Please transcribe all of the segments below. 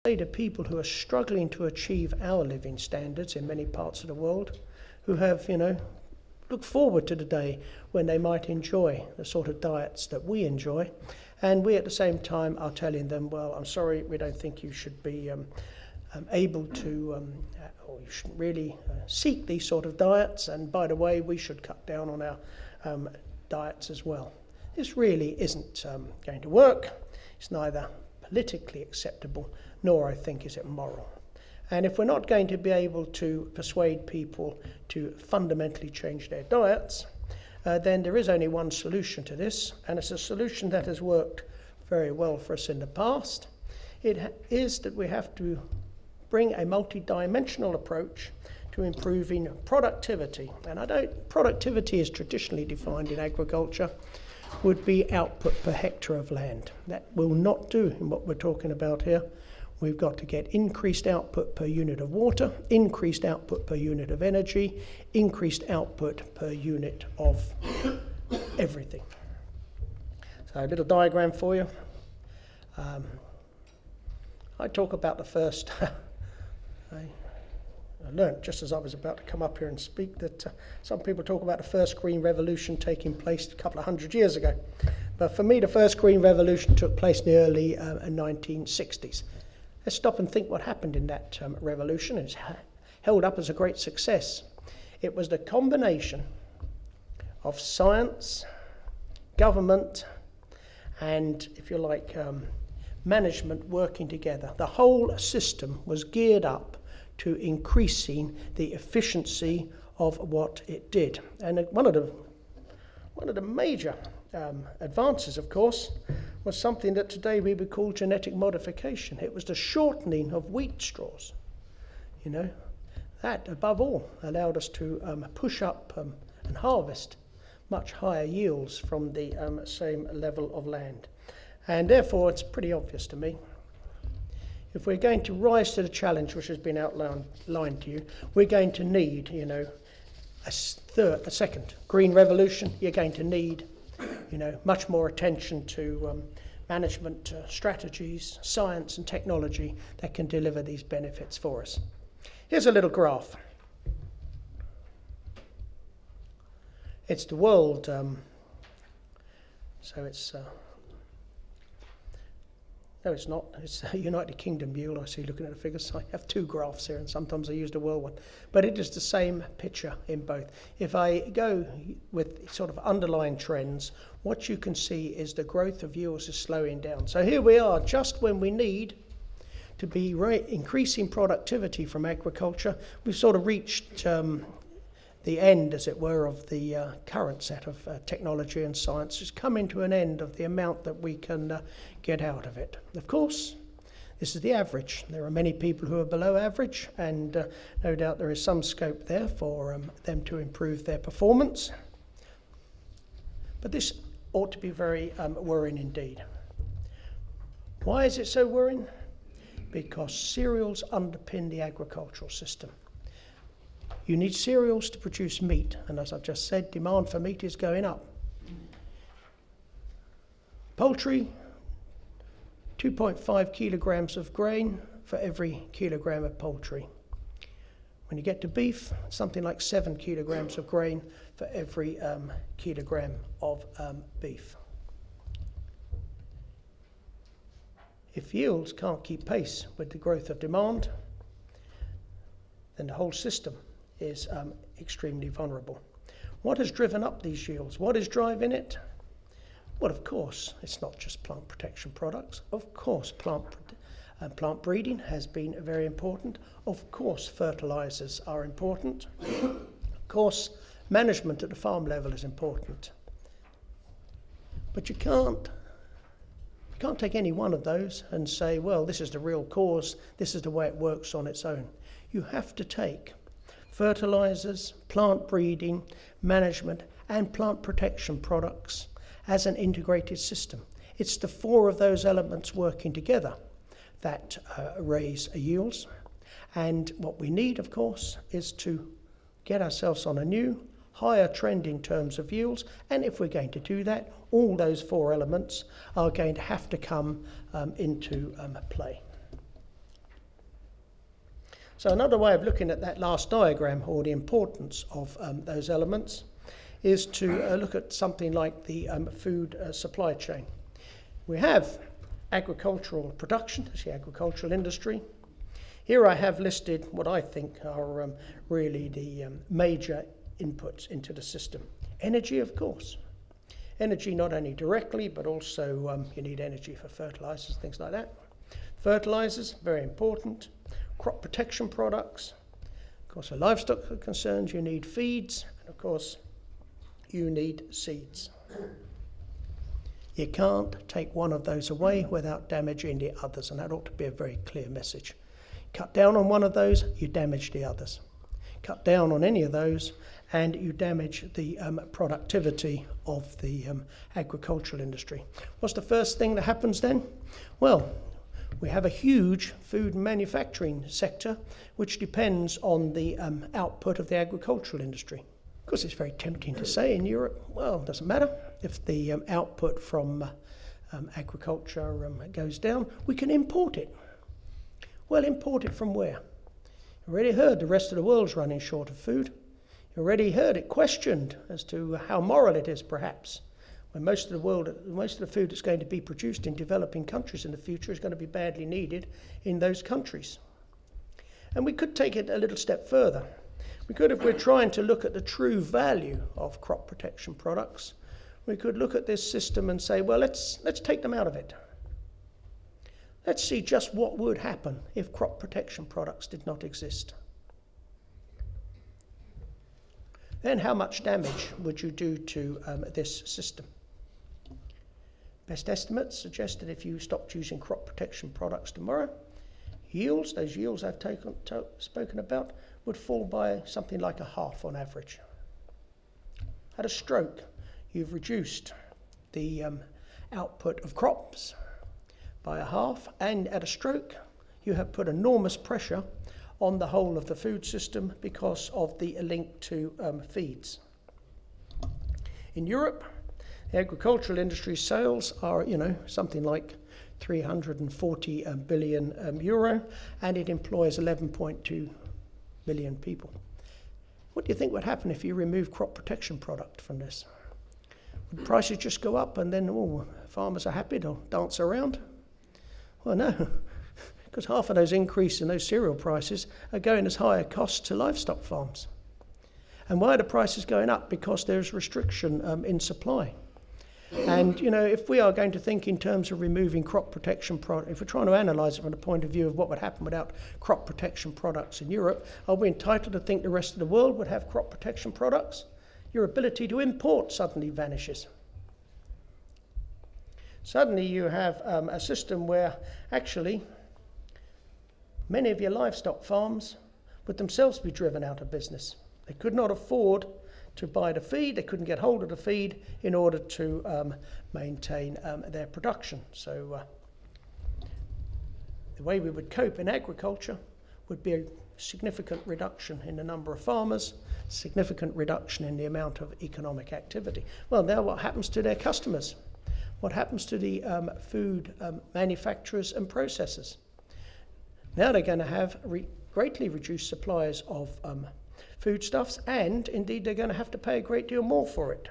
say to people who are struggling to achieve our living standards in many parts of the world, who have, look forward to the day when they might enjoy the sort of diets that we enjoy, and we at the same time are telling them, well, I'm sorry, we don't think you should be able to, or you shouldn't really seek these sort of diets, and by the way, we should cut down on our diets as well. This really isn't going to work. It's neither politically acceptable, nor I think is it moral. And if we're not going to be able to persuade people to fundamentally change their diets, then there is only one solution to this, and it's a solution that has worked very well for us in the past. It is that we have to bring a multi-dimensional approach to improving productivity. And productivity is traditionally defined in agriculture would be output per hectare of land. That will not do in what we're talking about here. We've got to get increased output per unit of water, increased output per unit of energy, increased output per unit of everything. So a little diagram for you. I talk about the first, I learned just as I was about to come up here and speak that some people talk about the first green revolution taking place a couple of hundred years ago. But for me, the first green revolution took place in the early 1960s. Let's stop and think what happened in that revolution. It's held up as a great success. It was the combination of science, government, and, if you like, management working together. The whole system was geared up to increasing the efficiency of what it did. And one of the major advances, of course, was something that today we would call genetic modification. It was the shortening of wheat straws. That, above all, allowed us to push up and harvest much higher yields from the same level of land. And therefore, it's pretty obvious to me, if we're going to rise to the challenge which has been outlined to you, we're going to need, a second green revolution. You're going to need, much more attention to management strategies, science and technology that can deliver these benefits for us. Here's a little graph. It's the world, so it's... No, it's not. It's a United Kingdom view. I see looking at the figures. I have two graphs here, and sometimes I use the world one. But it is the same picture in both. If I go with sort of underlying trends, what you can see is the growth of yields is slowing down. So here we are, just when we need to be increasing productivity from agriculture, we've sort of reached the end, as it were, of the current set of technology and science. It's coming to an end of the amount that we can get out of it. Of course, this is the average. There are many people who are below average, and no doubt there is some scope there for them to improve their performance. But this ought to be very worrying indeed. Why is it so worrying? Because cereals underpin the agricultural system. You need cereals to produce meat, and as I've just said, demand for meat is going up. Poultry, 2.5 kilograms of grain for every kilogram of poultry. When you get to beef, something like 7 kilograms of grain for every kilogram of beef. If yields can't keep pace with the growth of demand, then the whole system is extremely vulnerable. What has driven up these yields? What is driving it? Well, of course, it's not just plant protection products. Of course, plant breeding has been very important. Of course, fertilizers are important. Of course, management at the farm level is important. But you can't take any one of those and say, well, this is the real cause, this is the way it works on its own. You have to take fertilizers, plant breeding, management, and plant protection products as an integrated system. It's the four of those elements working together that raise yields. And what we need, of course, is to get ourselves on a new, higher trend in terms of yields. And if we're going to do that, all those four elements are going to have to come into play. So another way of looking at that last diagram, or the importance of those elements, is to look at something like the food supply chain. We have agricultural production, that's the agricultural industry. Here I have listed what I think are really the major inputs into the system. Energy, of course. Energy not only directly, but also you need energy for fertilizers, things like that. Fertilizers, very important. Crop protection products. Of course, for livestock concerns, you need feeds, and of course, you need seeds. You can't take one of those away without damaging the others, and that ought to be a very clear message. Cut down on one of those, you damage the others. Cut down on any of those, and you damage the productivity of the agricultural industry. What's the first thing that happens then? Well, we have a huge food manufacturing sector which depends on the output of the agricultural industry. Of course, it's very tempting to say in Europe, well, it doesn't matter if the output from agriculture goes down, we can import it. Well, import it from where? You already heard the rest of the world's running short of food. You already heard it questioned as to how moral it is, perhaps, when most of the food that's going to be produced in developing countries in the future is going to be badly needed in those countries. And we could take it a little step further. We could, if we're trying to look at the true value of crop protection products, we could look at this system and say, well, let's take them out of it. Let's see just what would happen if crop protection products did not exist. Then how much damage would you do to this system? Best estimates suggest that if you stopped using crop protection products tomorrow, yields, those yields I've spoken about, would fall by something like a half on average. At a stroke, you've reduced the output of crops by a half, and at a stroke, you have put enormous pressure on the whole of the food system because of the link to feeds. In Europe, the agricultural industry's sales are, something like 340 billion euro, and it employs 11.2 million people. What do you think would happen if you remove crop protection product from this? Would prices just go up and then farmers are happy, they'll dance around? Well, no, because half of those increases in those cereal prices are going as higher costs to livestock farms. And why are the prices going up? Because there's restriction in supply. And, if we are going to think in terms of removing crop protection products, if we're trying to analyse it from the point of view of what would happen without crop protection products in Europe, are we entitled to think the rest of the world would have crop protection products? Your ability to import suddenly vanishes. Suddenly you have a system where actually many of your livestock farms would themselves be driven out of business. They could not afford to buy the feed, they couldn't get hold of the feed in order to maintain their production. So the way we would cope in agriculture would be a significant reduction in the number of farmers, significant reduction in the amount of economic activity. Well, now what happens to their customers? What happens to the food manufacturers and processors? Now they're going to have greatly reduced supplies of foodstuffs, and indeed they're going to have to pay a great deal more for it.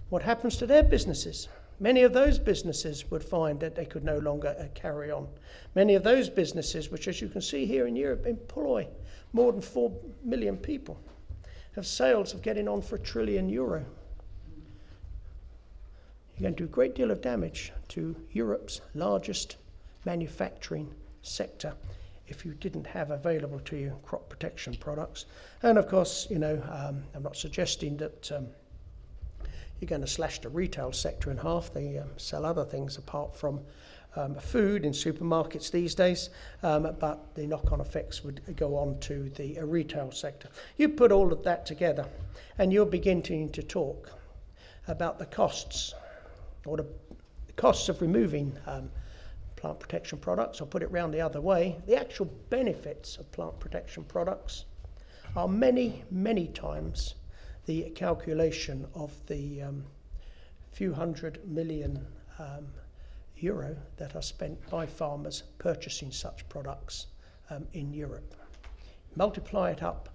What happens to their businesses? Many of those businesses would find that they could no longer carry on. Many of those businesses, which as you can see here in Europe employ more than 4 million people, have sales of getting on for €1 trillion. You're going to do a great deal of damage to Europe's largest manufacturing sector if you didn't have available to you crop protection products. And of course, I'm not suggesting that you're going to slash the retail sector in half. They sell other things apart from food in supermarkets these days, but the knock-on effects would go on to the retail sector. You put all of that together and you're beginning to talk about the costs, or the costs of removing plant protection products. I'll put it round the other way. The actual benefits of plant protection products are many, many times the calculation of the few hundred million euro that are spent by farmers purchasing such products in Europe. Multiply it up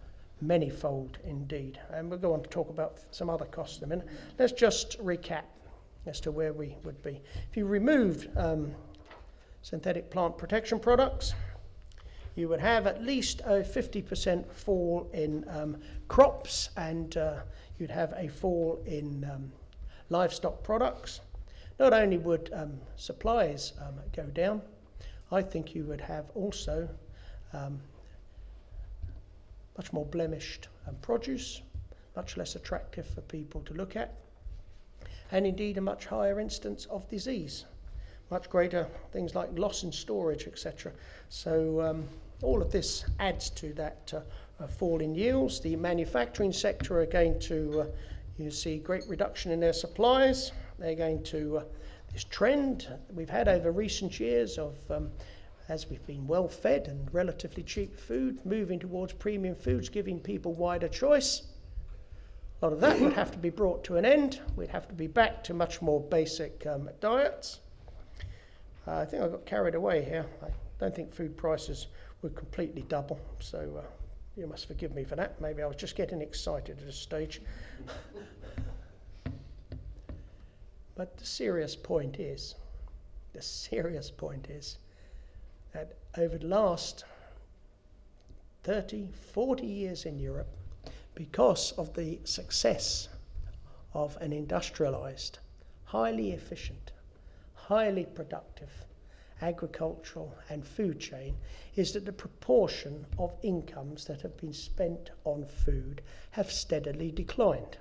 manyfold indeed. And we'll go on to talk about some other costs in a minute. Let's just recap as to where we would be. If you removed synthetic plant protection products, you would have at least a 50% fall in crops, and you'd have a fall in livestock products. Not only would supplies go down, I think you would have also much more blemished produce, much less attractive for people to look at, and indeed a much higher instance of disease, much greater things like loss in storage, etc. So all of this adds to that fall in yields. The manufacturing sector are going to, you see, great reduction in their supplies. They're going to, this trend we've had over recent years of, as we've been well fed and relatively cheap food, moving towards premium foods, giving people wider choice. A lot of that would have to be brought to an end. We'd have to be back to much more basic diets. I think I got carried away here. I don't think food prices would completely double, so you must forgive me for that. Maybe I was just getting excited at this stage. But the serious point is that over the last 30, 40 years in Europe, because of the success of an industrialized, highly efficient, highly productive agricultural and food chain, is that the proportion of incomes that have been spent on food have steadily declined.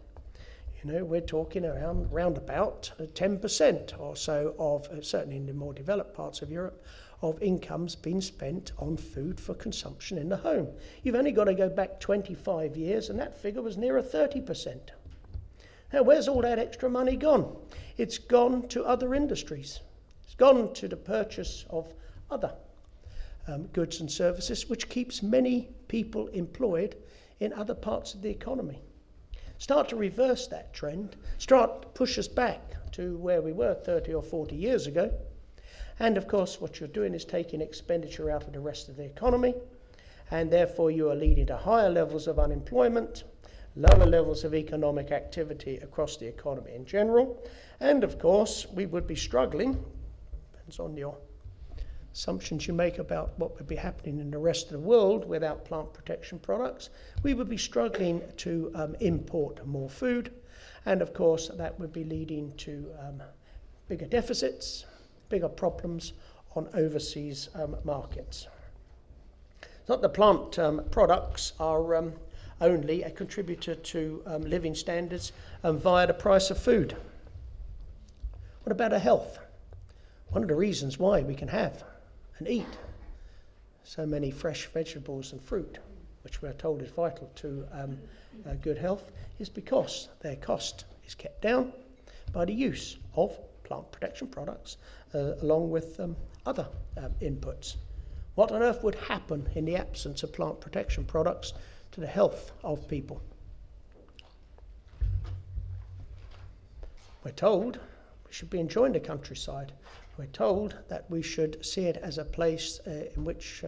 You know, we're talking around about 10% or so of, certainly in the more developed parts of Europe, of incomes being spent on food for consumption in the home. You've only got to go back 25 years and that figure was nearer 30%. Now, where's all that extra money gone? It's gone to other industries. It's gone to the purchase of other goods and services, which keeps many people employed in other parts of the economy. Start to reverse that trend, start to push us back to where we were 30 or 40 years ago. And of course, what you're doing is taking expenditure out of the rest of the economy, and therefore you are leading to higher levels of unemployment, lower levels of economic activity across the economy in general. And of course, we would be struggling, depends on your assumptions you make about what would be happening in the rest of the world without plant protection products, we would be struggling to import more food. And of course, that would be leading to bigger deficits, bigger problems on overseas markets. It's not that plant products are only a contributor to living standards via the price of food. What about our health? One of the reasons why we can have and eat so many fresh vegetables and fruit, which we're told is vital to good health, is because their cost is kept down by the use of plant protection products along with other inputs. What on earth would happen in the absence of plant protection products to the health of people? We're told we should be enjoying the countryside. We're told that we should see it as a place in which